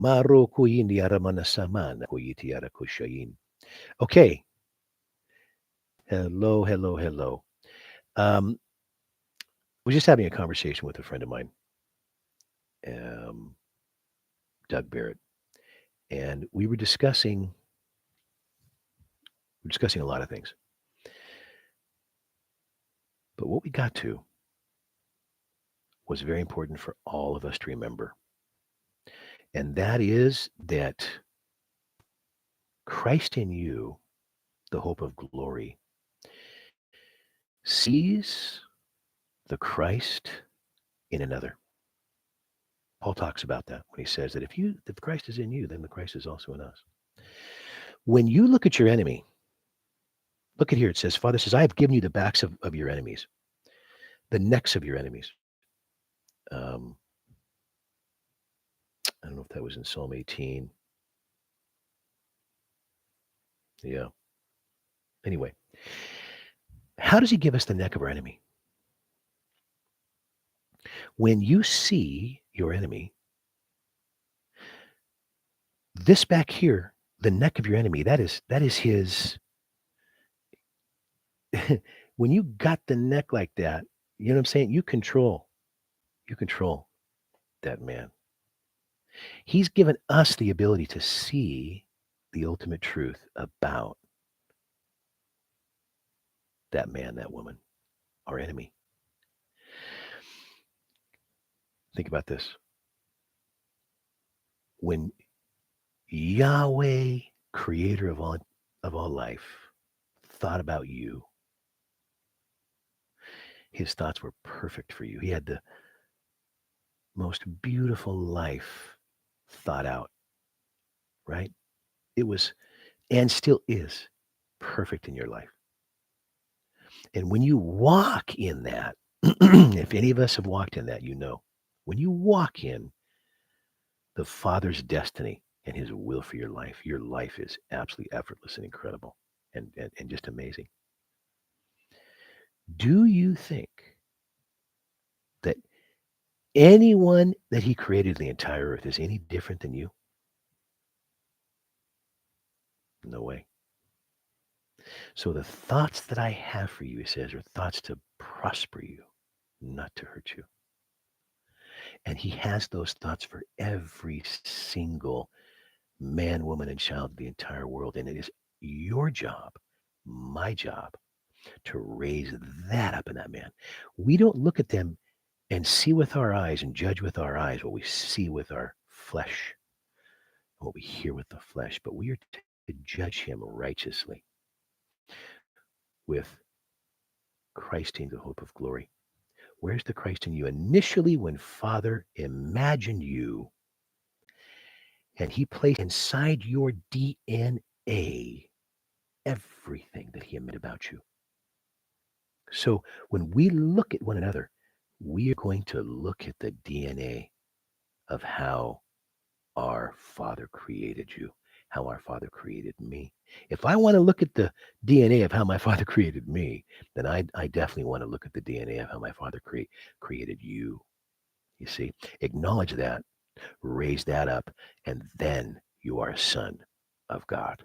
Maro kuyindi aramana samana kuyiti arakushayin. Okay. Hello, hello, hello. Um, was just having a conversation with a friend of mine, um, Doug Barrett, and we were discussing a lot of things. But what we got to was very important for all of us to remember, and that is that Christ in you, the hope of glory, sees the Christ in another. Paul talks about that when he says that if Christ is in you, then the Christ is also in us. When you look at your enemy, look at here, it says, Father says, I have given you the backs of your enemies, the necks of your enemies. Um, I don't know if that was in Psalm 18. Yeah. Anyway, how does he give us the neck of our enemy? When you see your enemy, this back here, the neck of your enemy, that is his. When you got the neck like that, you know what I'm saying? You control that man. He's given us the ability to see the ultimate truth about that man, that woman, our enemy. Think about this. When Yahweh, creator of all life, thought about you, his thoughts were perfect for you. He had the most beautiful life thought out, right? It was and still is perfect in your life. And when you walk in that, if any of us have walked in that, you know, when you walk in the Father's destiny and his will for your life is absolutely effortless and incredible and just amazing. Do you think that anyone that he created in the entire earth is any different than you? No way. So the thoughts that I have for you, he says, are thoughts to prosper you, not to hurt you. And he has those thoughts for every single man, woman, and child of the entire world. And it is your job, my job, to raise that up in that man. We don't look at them and see with our eyes and judge with our eyes what we see with our flesh, what we hear with the flesh, but we are to judge him righteously with Christ in the hope of glory. Where's the Christ in you? Initially, when Father imagined you and he placed inside your DNA everything that he imagined about you. So when we look at one another, we are going to look at the DNA of how our Father created you, how our Father created me. If I want to look at the DNA of how my Father created me, then I definitely want to look at the DNA of how my Father created you. You see, acknowledge that, raise that up, and then you are a son of God.